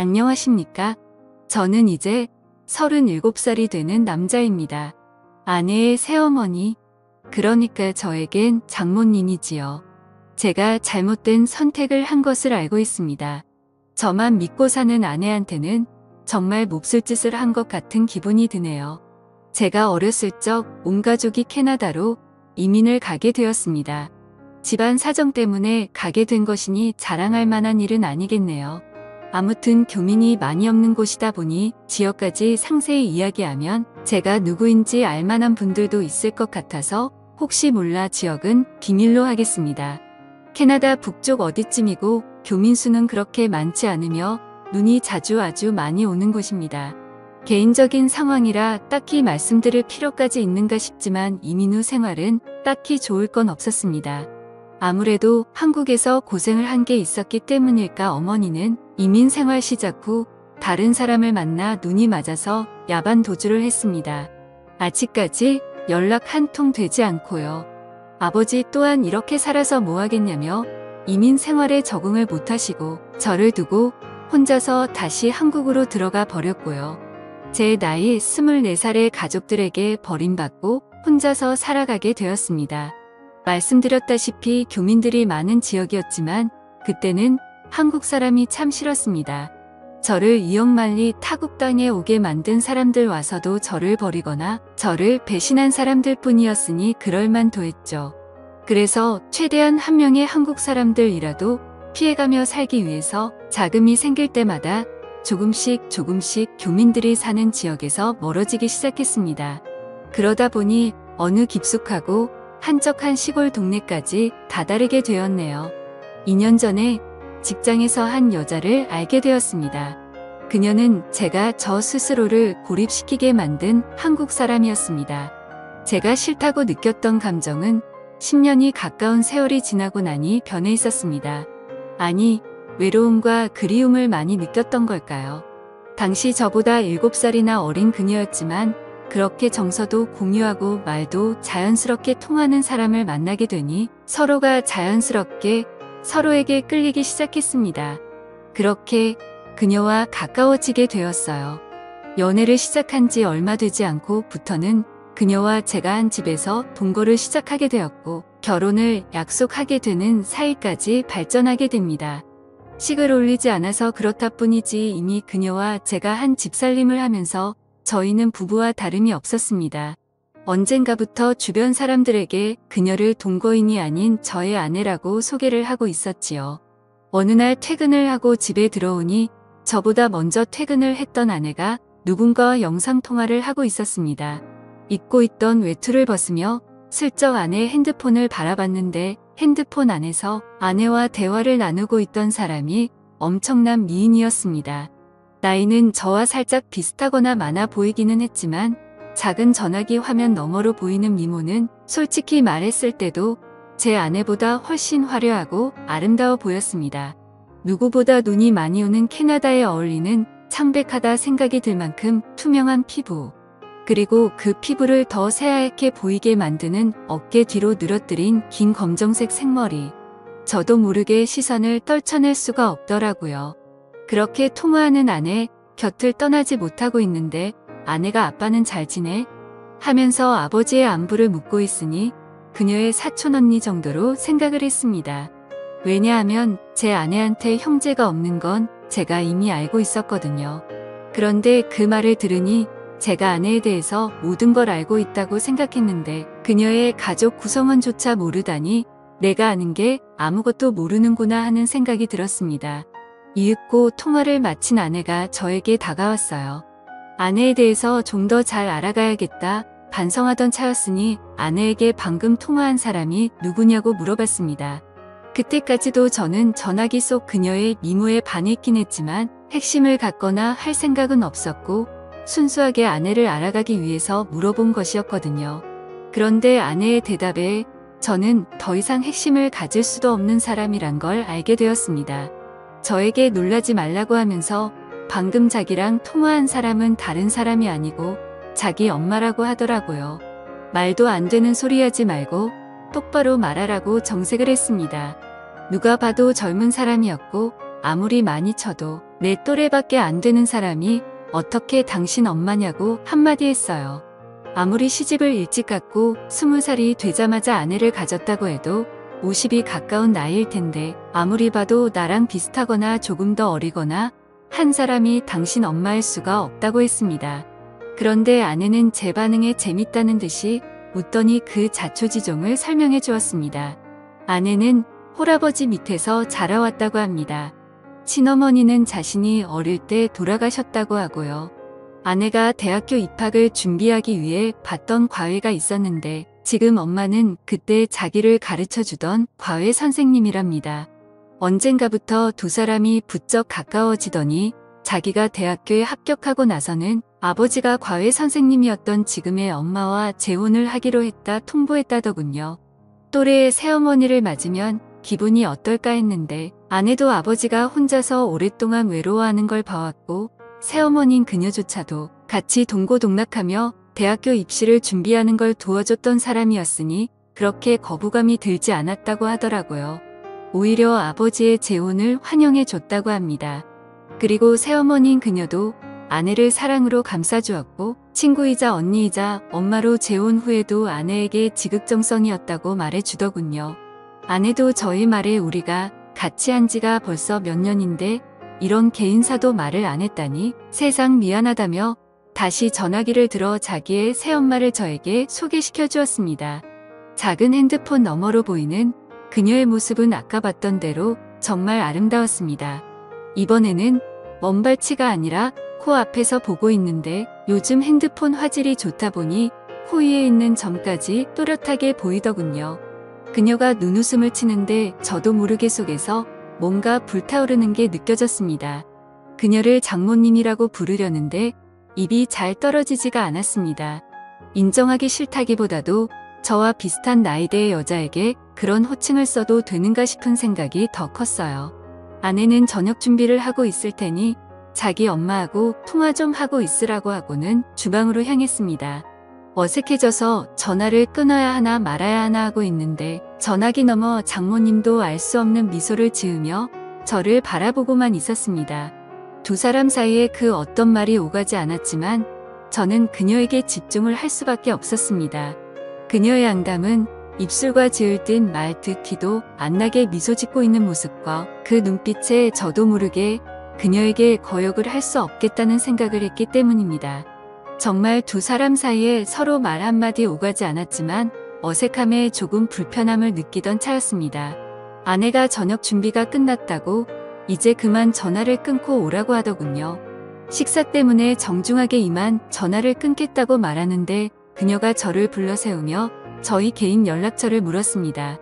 안녕하십니까? 저는 이제 37살이 되는 남자입니다. 아내의 새어머니, 그러니까 저에겐 장모님이지요. 제가 잘못된 선택을 한 것을 알고 있습니다. 저만 믿고 사는 아내한테는 정말 몹쓸 짓을 한 것 같은 기분이 드네요. 제가 어렸을 적 온 가족이 캐나다로 이민을 가게 되었습니다. 집안 사정 때문에 가게 된 것이니 자랑할 만한 일은 아니겠네요. 아무튼 교민이 많이 없는 곳이다 보니 지역까지 상세히 이야기하면 제가 누구인지 알만한 분들도 있을 것 같아서 혹시 몰라 지역은 비밀로 하겠습니다. 캐나다 북쪽 어디쯤이고 교민 수는 그렇게 많지 않으며 눈이 자주 아주 많이 오는 곳입니다. 개인적인 상황이라 딱히 말씀드릴 필요까지 있는가 싶지만 이민 후 생활은 딱히 좋을 건 없었습니다. 아무래도 한국에서 고생을 한 게 있었기 때문일까 어머니는 이민 생활 시작 후 다른 사람을 만나 눈이 맞아서 야반 도주를 했습니다. 아직까지 연락 한 통 되지 않고요. 아버지 또한 이렇게 살아서 뭐 하겠냐며 이민 생활에 적응을 못하시고 저를 두고 혼자서 다시 한국으로 들어가 버렸고요. 제 나이 24살의 가족들에게 버림받고 혼자서 살아가게 되었습니다. 말씀드렸다시피 교민들이 많은 지역이었지만 그때는 한국 사람이 참 싫었습니다. 저를 이역만리 타국 땅에 오게 만든 사람들 와서도 저를 버리거나 저를 배신한 사람들 뿐이었으니 그럴만도 했죠. 그래서 최대한 한 명의 한국 사람들이라도 피해가며 살기 위해서 자금이 생길 때마다 조금씩 교민들이 사는 지역에서 멀어지기 시작했습니다. 그러다 보니 어느 깊숙하고 한적한 시골 동네까지 다다르게 되었네요. 2년 전에 직장에서 한 여자를 알게 되었습니다. 그녀는 제가 저 스스로를 고립시키게 만든 한국 사람이었습니다. 제가 싫다고 느꼈던 감정은 10년이 가까운 세월이 지나고 나니 변해 있었습니다. 아니, 외로움과 그리움을 많이 느꼈던 걸까요? 당시 저보다 7살이나 어린 그녀였지만 그렇게 정서도 공유하고 말도 자연스럽게 통하는 사람을 만나게 되니 서로가 자연스럽게 서로에게 끌리기 시작했습니다. 그렇게 그녀와 가까워지게 되었어요. 연애를 시작한 지 얼마 되지 않고부터는 그녀와 제가 한 집에서 동거를 시작하게 되었고 결혼을 약속하게 되는 사이까지 발전하게 됩니다. 식을 올리지 않아서 그렇다 뿐이지 이미 그녀와 제가 한 집살림을 하면서 저희는 부부와 다름이 없었습니다. 언젠가부터 주변 사람들에게 그녀를 동거인이 아닌 저의 아내라고 소개를 하고 있었지요. 어느 날 퇴근을 하고 집에 들어오니 저보다 먼저 퇴근을 했던 아내가 누군가와 영상통화를 하고 있었습니다. 입고 있던 외투를 벗으며 슬쩍 아내의 핸드폰을 바라봤는데 핸드폰 안에서 아내와 대화를 나누고 있던 사람이 엄청난 미인이었습니다. 나이는 저와 살짝 비슷하거나 많아 보이기는 했지만 작은 전화기 화면 너머로 보이는 미모는 솔직히 말했을 때도 제 아내보다 훨씬 화려하고 아름다워 보였습니다. 누구보다 눈이 많이 오는 캐나다에 어울리는 창백하다 생각이 들 만큼 투명한 피부. 그리고 그 피부를 더 새하얗게 보이게 만드는 어깨 뒤로 늘어뜨린 긴 검정색 생머리. 저도 모르게 시선을 떨쳐낼 수가 없더라고요. 그렇게 통화하는 아내 곁을 떠나지 못하고 있는데 아내가 아빠는 잘 지내? 하면서 아버지의 안부를 묻고 있으니 그녀의 사촌 언니 정도로 생각을 했습니다. 왜냐하면 제 아내한테 형제가 없는 건 제가 이미 알고 있었거든요. 그런데 그 말을 들으니 제가 아내에 대해서 모든 걸 알고 있다고 생각했는데 그녀의 가족 구성원조차 모르다니 내가 아는 게 아무것도 모르는구나 하는 생각이 들었습니다. 이윽고 통화를 마친 아내가 저에게 다가왔어요. 아내에 대해서 좀 더 잘 알아가야겠다 반성하던 차였으니 아내에게 방금 통화한 사람이 누구냐고 물어봤습니다. 그때까지도 저는 전화기 속 그녀의 미모에 반했긴 했지만 핵심을 갖거나 할 생각은 없었고 순수하게 아내를 알아가기 위해서 물어본 것이었거든요. 그런데 아내의 대답에 저는 더 이상 핵심을 가질 수도 없는 사람이란 걸 알게 되었습니다. 저에게 놀라지 말라고 하면서 방금 자기랑 통화한 사람은 다른 사람이 아니고 자기 엄마라고 하더라고요. 말도 안 되는 소리 하지 말고 똑바로 말하라고 정색을 했습니다. 누가 봐도 젊은 사람이었고 아무리 많이 쳐도 내 또래밖에 안 되는 사람이 어떻게 당신 엄마냐고 한마디 했어요. 아무리 시집을 일찍 갔고 20살이 되자마자 아내를 가졌다고 해도 50이 가까운 나이일 텐데 아무리 봐도 나랑 비슷하거나 조금 더 어리거나 한 사람이 당신 엄마일 수가 없다고 했습니다. 그런데 아내는 제 반응에 재밌다는 듯이 웃더니 그 자초지종을 설명해 주었습니다. 아내는 홀아버지 밑에서 자라왔다고 합니다. 친어머니는 자신이 어릴 때 돌아가셨다고 하고요. 아내가 대학교 입학을 준비하기 위해 봤던 과외가 있었는데 지금 엄마는 그때 자기를 가르쳐 주던 과외 선생님이랍니다. 언젠가부터 두 사람이 부쩍 가까워지더니 자기가 대학교에 합격하고 나서는 아버지가 과외 선생님이었던 지금의 엄마와 재혼을 하기로 했다 통보했다더군요. 또래의 새어머니를 맞으면 기분이 어떨까 했는데 아내도 아버지가 혼자서 오랫동안 외로워하는 걸 봐왔고 새어머니인 그녀조차도 같이 동고동락하며 대학교 입시를 준비하는 걸 도와줬던 사람이었으니 그렇게 거부감이 들지 않았다고 하더라고요. 오히려 아버지의 재혼을 환영해 줬다고 합니다. 그리고 새어머니인 그녀도 아내를 사랑으로 감싸주었고 친구이자 언니이자 엄마로 재혼 후에도 아내에게 지극정성이었다고 말해주더군요. 아내도 저희 말에 우리가 같이 한 지가 벌써 몇 년인데 이런 개인사도 말을 안 했다니 세상 미안하다며 다시 전화기를 들어 자기의 새엄마를 저에게 소개시켜 주었습니다. 작은 핸드폰 너머로 보이는 그녀의 모습은 아까 봤던 대로 정말 아름다웠습니다. 이번에는 먼발치가 아니라 코앞에서 보고 있는데 요즘 핸드폰 화질이 좋다 보니 코 위에 있는 점까지 또렷하게 보이더군요. 그녀가 눈웃음을 치는데 저도 모르게 속에서 뭔가 불타오르는 게 느껴졌습니다. 그녀를 장모님이라고 부르려는데 입이 잘 떨어지지가 않았습니다. 인정하기 싫다기보다도 저와 비슷한 나이대의 여자에게 그런 호칭을 써도 되는가 싶은 생각이 더 컸어요. 아내는 저녁 준비를 하고 있을 테니 자기 엄마하고 통화 좀 하고 있으라고 하고는 주방으로 향했습니다. 어색해져서 전화를 끊어야 하나 말아야 하나 하고 있는데 전화기 너머 장모님도 알 수 없는 미소를 지으며 저를 바라보고만 있었습니다. 두 사람 사이에 그 어떤 말이 오가지 않았지만 저는 그녀에게 집중을 할 수밖에 없었습니다. 그녀의 앙담은 입술과 지을 듯 말 듣기도 안 나게 미소 짓고 있는 모습과 그 눈빛에 저도 모르게 그녀에게 거역을 할 수 없겠다는 생각을 했기 때문입니다. 정말 두 사람 사이에 서로 말 한마디 오가지 않았지만 어색함에 조금 불편함을 느끼던 차였습니다. 아내가 저녁 준비가 끝났다고 이제 그만 전화를 끊고 오라고 하더군요. 식사 때문에 정중하게 이만 전화를 끊겠다고 말하는데 그녀가 저를 불러 세우며 저희 개인 연락처를 물었습니다.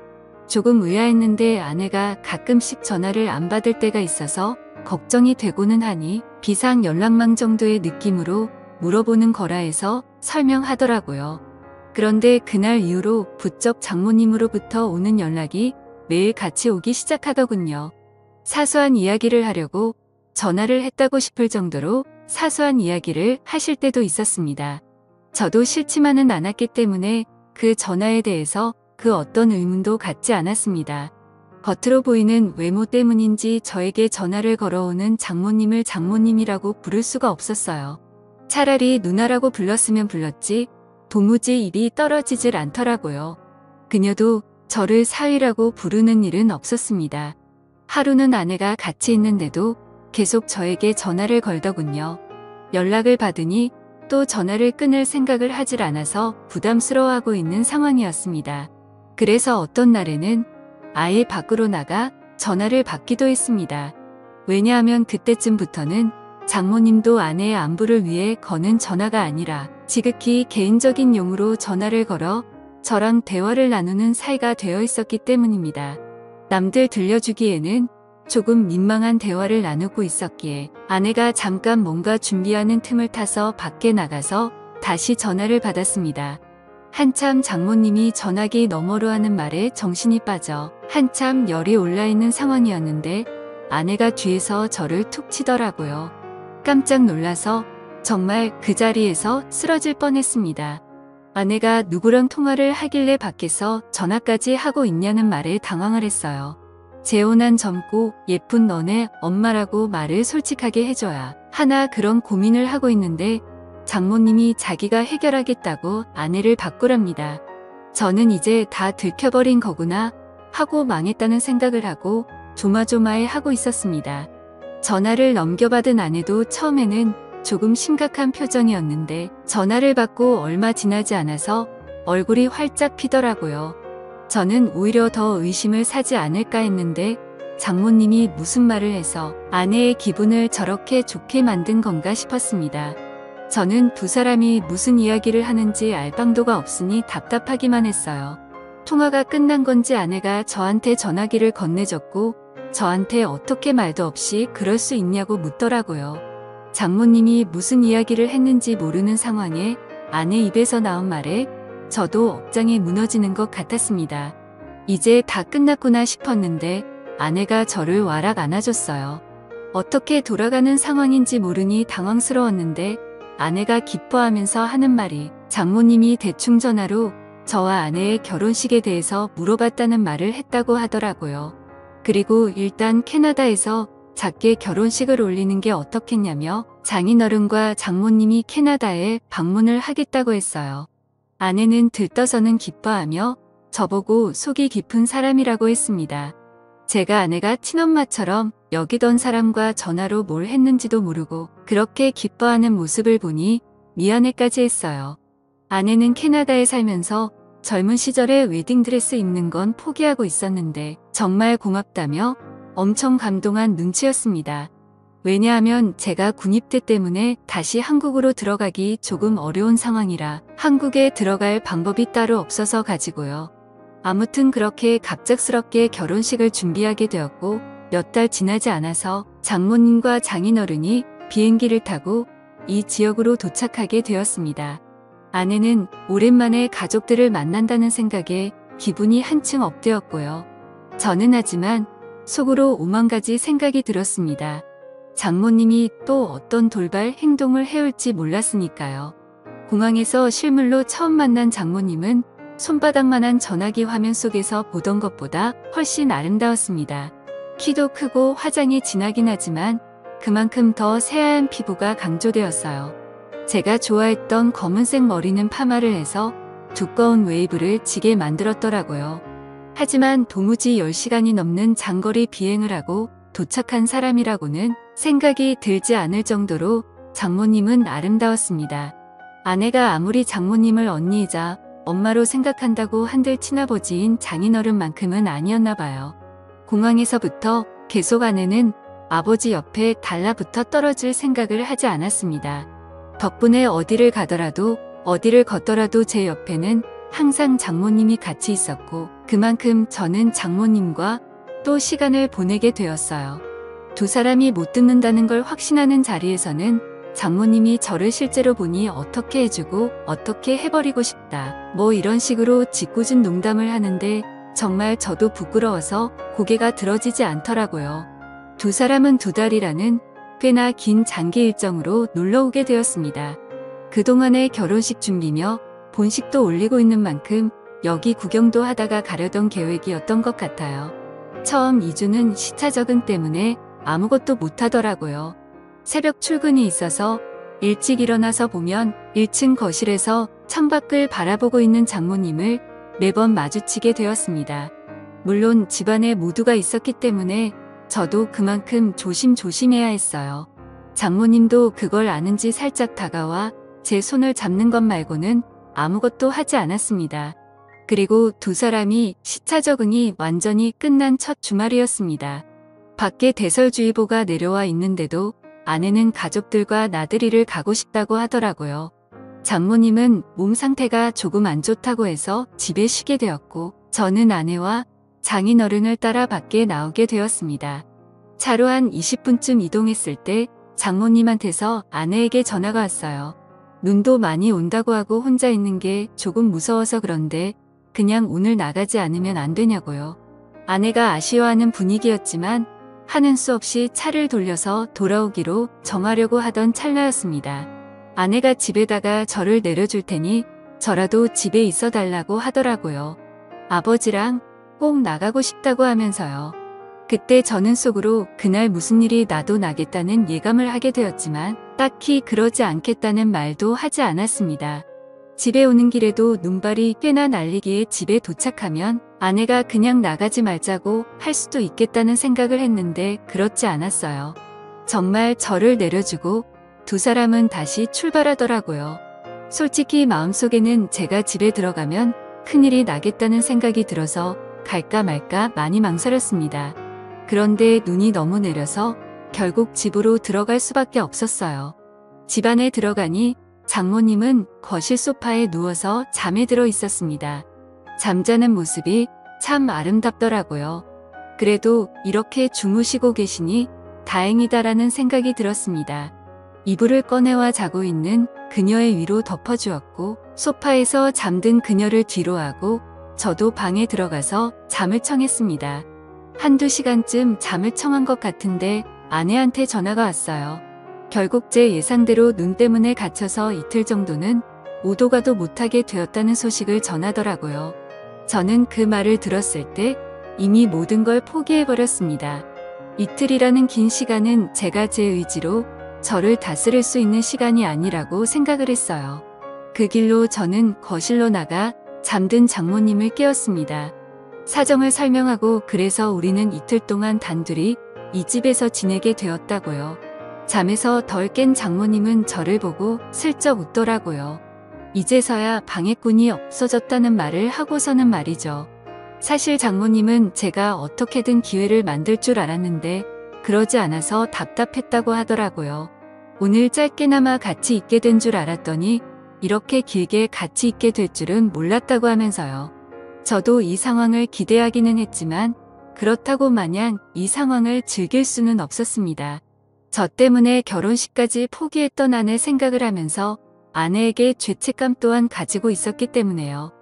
조금 의아했는데 아내가 가끔씩 전화를 안 받을 때가 있어서 걱정이 되고는 하니 비상 연락망 정도의 느낌으로 물어보는 거라 해서 설명하더라고요. 그런데 그날 이후로 부쩍 장모님으로부터 오는 연락이 매일 같이 오기 시작하더군요. 사소한 이야기를 하려고 전화를 했다고 싶을 정도로 사소한 이야기를 하실 때도 있었습니다. 저도 싫지만은 않았기 때문에 그 전화에 대해서 그 어떤 의문도 갖지 않았습니다. 겉으로 보이는 외모 때문인지 저에게 전화를 걸어오는 장모님을 장모님이라고 부를 수가 없었어요. 차라리 누나라고 불렀으면 불렀지 도무지 입이 떨어지질 않더라고요. 그녀도 저를 사위라고 부르는 일은 없었습니다. 하루는 아내가 같이 있는데도 계속 저에게 전화를 걸더군요. 연락을 받으니 또 전화를 끊을 생각을 하질 않아서 부담스러워하고 있는 상황이었습니다. 그래서 어떤 날에는 아예 밖으로 나가 전화를 받기도 했습니다. 왜냐하면 그때쯤부터는 장모님도 아내의 안부를 위해 거는 전화가 아니라 지극히 개인적인 용으로 전화를 걸어 저랑 대화를 나누는 사이가 되어 있었기 때문입니다. 남들 들려주기에는 조금 민망한 대화를 나누고 있었기에 아내가 잠깐 뭔가 준비하는 틈을 타서 밖에 나가서 다시 전화를 받았습니다. 한참 장모님이 전화기 너머로 하는 말에 정신이 빠져 한참 열이 올라있는 상황이었는데 아내가 뒤에서 저를 툭 치더라고요. 깜짝 놀라서 정말 그 자리에서 쓰러질 뻔했습니다. 아내가 누구랑 통화를 하길래 밖에서 전화까지 하고 있냐는 말에 당황을 했어요. 재혼한 젊고 예쁜 너네 엄마라고 말을 솔직하게 해줘야 하나 그런 고민을 하고 있는데 장모님이 자기가 해결하겠다고 아내를 바꾸랍니다. 저는 이제 다 들켜버린 거구나 하고 망했다는 생각을 하고 조마조마해 하고 있었습니다. 전화를 넘겨받은 아내도 처음에는 조금 심각한 표정이었는데 전화를 받고 얼마 지나지 않아서 얼굴이 활짝 피더라고요. 저는 오히려 더 의심을 사지 않을까 했는데 장모님이 무슨 말을 해서 아내의 기분을 저렇게 좋게 만든 건가 싶었습니다. 저는 두 사람이 무슨 이야기를 하는지 알 방도가 없으니 답답하기만 했어요. 통화가 끝난 건지 아내가 저한테 전화기를 건네줬고 저한테 어떻게 말도 없이 그럴 수 있냐고 묻더라고요. 장모님이 무슨 이야기를 했는지 모르는 상황에 아내 입에서 나온 말에 저도 억장이 무너지는 것 같았습니다. 이제 다 끝났구나 싶었는데 아내가 저를 와락 안아줬어요. 어떻게 돌아가는 상황인지 모르니 당황스러웠는데 아내가 기뻐하면서 하는 말이 장모님이 대충 전화로 저와 아내의 결혼식에 대해서 물어봤다는 말을 했다고 하더라고요. 그리고 일단 캐나다에서 작게 결혼식을 올리는 게 어떻겠냐며 장인어른과 장모님이 캐나다에 방문을 하겠다고 했어요. 아내는 들떠서는 기뻐하며 저보고 속이 깊은 사람이라고 했습니다. 제가 아내가 친엄마처럼 여기던 사람과 전화로 뭘 했는지도 모르고 그렇게 기뻐하는 모습을 보니 미안해까지 했어요. 아내는 캐나다에 살면서 젊은 시절에 웨딩드레스 입는 건 포기하고 있었는데 정말 고맙다며 엄청 감동한 눈치였습니다. 왜냐하면 제가 군입대 때문에 다시 한국으로 들어가기 조금 어려운 상황이라 한국에 들어갈 방법이 따로 없어서 가지고요. 아무튼 그렇게 갑작스럽게 결혼식을 준비하게 되었고 몇 달 지나지 않아서 장모님과 장인어른이 비행기를 타고 이 지역으로 도착하게 되었습니다. 아내는 오랜만에 가족들을 만난다는 생각에 기분이 한층 업되었고요. 저는 하지만 속으로 오만 가지 생각이 들었습니다. 장모님이 또 어떤 돌발 행동을 해올지 몰랐으니까요. 공항에서 실물로 처음 만난 장모님은 손바닥만한 전화기 화면 속에서 보던 것보다 훨씬 아름다웠습니다. 키도 크고 화장이 진하긴 하지만 그만큼 더 새하얀 피부가 강조되었어요. 제가 좋아했던 검은색 머리는 파마를 해서 두꺼운 웨이브를 지게 만들었더라고요. 하지만 도무지 10시간이 넘는 장거리 비행을 하고 도착한 사람이라고는 생각이 들지 않을 정도로 장모님은 아름다웠습니다. 아내가 아무리 장모님을 언니이자 엄마로 생각한다고 한들 친아버지인 장인어른만큼은 아니었나 봐요. 공항에서부터 계속 아내는 아버지 옆에 달라붙어 떨어질 생각을 하지 않았습니다. 덕분에 어디를 가더라도 어디를 걷더라도 제 옆에는 항상 장모님이 같이 있었고 그만큼 저는 장모님과 또 시간을 보내게 되었어요. 두 사람이 못 듣는다는 걸 확신하는 자리에서는 장모님이 저를 실제로 보니 어떻게 해주고 어떻게 해버리고 싶다. 뭐 이런 식으로 짓궂은 농담을 하는데 정말 저도 부끄러워서 고개가 들어지지 않더라고요. 두 사람은 2달이라는 꽤나 긴 장기 일정으로 놀러 오게 되었습니다. 그동안의 결혼식 준비며 본식도 올리고 있는 만큼 여기 구경도 하다가 가려던 계획이었던 것 같아요. 처음 2주는 시차 적응 때문에 아무것도 못하더라고요. 새벽 출근이 있어서 일찍 일어나서 보면 1층 거실에서 창밖을 바라보고 있는 장모님을 매번 마주치게 되었습니다. 물론 집안에 모두가 있었기 때문에 저도 그만큼 조심조심해야 했어요. 장모님도 그걸 아는지 살짝 다가와 제 손을 잡는 것 말고는 아무것도 하지 않았습니다. 그리고 두 사람이 시차 적응이 완전히 끝난 첫 주말이었습니다. 밖에 대설주의보가 내려와 있는데도 아내는 가족들과 나들이를 가고 싶다고 하더라고요. 장모님은 몸 상태가 조금 안 좋다고 해서 집에 쉬게 되었고 저는 아내와 장인어른을 따라 밖에 나오게 되었습니다. 차로 한 20분쯤 이동했을 때 장모님한테서 아내에게 전화가 왔어요. 눈도 많이 온다고 하고 혼자 있는 게 조금 무서워서 그런데 그냥 오늘 나가지 않으면 안 되냐고요. 아내가 아쉬워하는 분위기였지만 하는 수 없이 차를 돌려서 돌아오기로 정하려고 하던 찰나였습니다. 아내가 집에다가 저를 내려줄 테니 저라도 집에 있어 달라고 하더라고요. 아버지랑 꼭 나가고 싶다고 하면서요. 그때 저는 속으로 그날 무슨 일이 나도 나겠다는 예감을 하게 되었지만 딱히 그러지 않겠다는 말도 하지 않았습니다. 집에 오는 길에도 눈발이 꽤나 날리기에 집에 도착하면 아내가 그냥 나가지 말자고 할 수도 있겠다는 생각을 했는데 그렇지 않았어요. 정말 저를 내려주고 두 사람은 다시 출발하더라고요. 솔직히 마음속에는 제가 집에 들어가면 큰일이 나겠다는 생각이 들어서 갈까 말까 많이 망설였습니다. 그런데 눈이 너무 내려서 결국 집으로 들어갈 수밖에 없었어요. 집 안에 들어가니 장모님은 거실 소파에 누워서 잠에 들어 있었습니다. 잠자는 모습이 참 아름답더라고요. 그래도 이렇게 주무시고 계시니 다행이다라는 생각이 들었습니다. 이불을 꺼내와 자고 있는 그녀의 위로 덮어주었고 소파에서 잠든 그녀를 뒤로 하고 저도 방에 들어가서 잠을 청했습니다. 한두 시간쯤 잠을 청한 것 같은데 아내한테 전화가 왔어요. 결국 제 예상대로 눈 때문에 갇혀서 이틀 정도는 오도 가도 못하게 되었다는 소식을 전하더라고요. 저는 그 말을 들었을 때 이미 모든 걸 포기해버렸습니다. 이틀이라는 긴 시간은 제가 제 의지로 저를 다스릴 수 있는 시간이 아니라고 생각을 했어요. 그 길로 저는 거실로 나가 잠든 장모님을 깨웠습니다. 사정을 설명하고 그래서 우리는 이틀 동안 단둘이 이 집에서 지내게 되었다고요. 잠에서 덜 깬 장모님은 저를 보고 슬쩍 웃더라고요. 이제서야 방해꾼이 없어졌다는 말을 하고서는 말이죠. 사실 장모님은 제가 어떻게든 기회를 만들 줄 알았는데 그러지 않아서 답답했다고 하더라고요. 오늘 짧게나마 같이 있게 된 줄 알았더니 이렇게 길게 같이 있게 될 줄은 몰랐다고 하면서요. 저도 이 상황을 기대하기는 했지만 그렇다고 마냥 이 상황을 즐길 수는 없었습니다. 저 때문에 결혼식까지 포기했던 아내 생각을 하면서 아내에게 죄책감 또한 가지고 있었기 때문에요.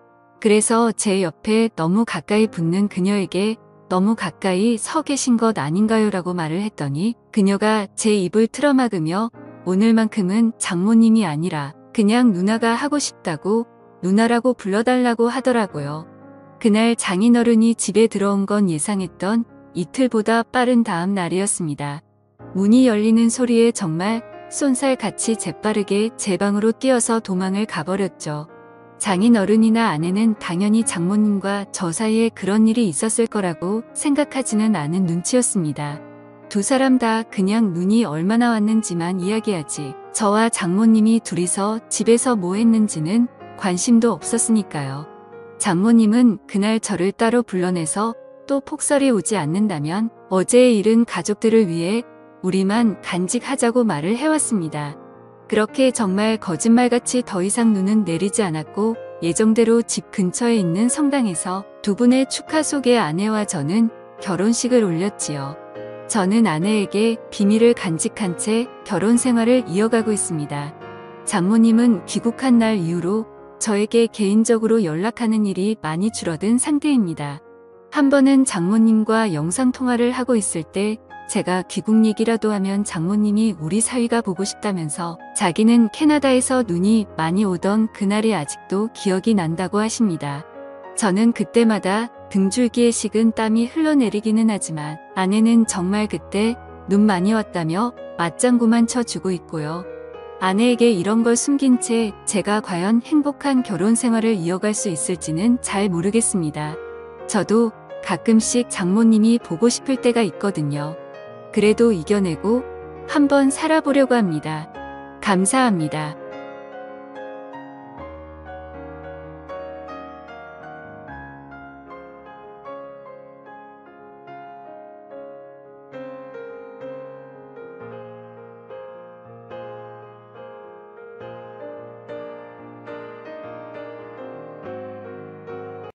그래서 제 옆에 너무 가까이 붙는 그녀에게 너무 가까이 서 계신 것 아닌가요? 라고 말을 했더니 그녀가 제 입을 틀어막으며 오늘만큼은 장모님이 아니라 그냥 누나가 하고 싶다고 누나라고 불러달라고 하더라고요. 그날 장인어른이 집에 들어온 건 예상했던 이틀보다 빠른 다음 날이었습니다. 문이 열리는 소리에 정말 쏜살같이 재빠르게 제 방으로 뛰어서 도망을 가버렸죠. 장인어른이나 아내는 당연히 장모님과 저 사이에 그런 일이 있었을 거라고 생각하지는 않은 눈치였습니다. 두 사람 다 그냥 눈이 얼마나 왔는지만 이야기하지 저와 장모님이 둘이서 집에서 뭐 했는지는 관심도 없었으니까요. 장모님은 그날 저를 따로 불러내서 또 폭설이 오지 않는다면 어제의 일은 가족들을 위해 우리만 간직하자고 말을 해왔습니다. 그렇게 정말 거짓말같이 더 이상 눈은 내리지 않았고 예정대로 집 근처에 있는 성당에서 두 분의 축하 속에 아내와 저는 결혼식을 올렸지요. 저는 아내에게 비밀을 간직한 채 결혼 생활을 이어가고 있습니다. 장모님은 귀국한 날 이후로 저에게 개인적으로 연락하는 일이 많이 줄어든 상태입니다. 한 번은 장모님과 영상통화를 하고 있을 때 제가 귀국 얘기라도 하면 장모님이 우리 사위가 보고 싶다면서 자기는 캐나다에서 눈이 많이 오던 그날이 아직도 기억이 난다고 하십니다. 저는 그때마다 등줄기에 식은 땀이 흘러내리기는 하지만 아내는 정말 그때 눈 많이 왔다며 맞장구만 쳐주고 있고요. 아내에게 이런 걸 숨긴 채 제가 과연 행복한 결혼 생활을 이어갈 수 있을지는 잘 모르겠습니다. 저도 가끔씩 장모님이 보고 싶을 때가 있거든요. 그래도 이겨내고 한번 살아보려고 합니다. 감사합니다.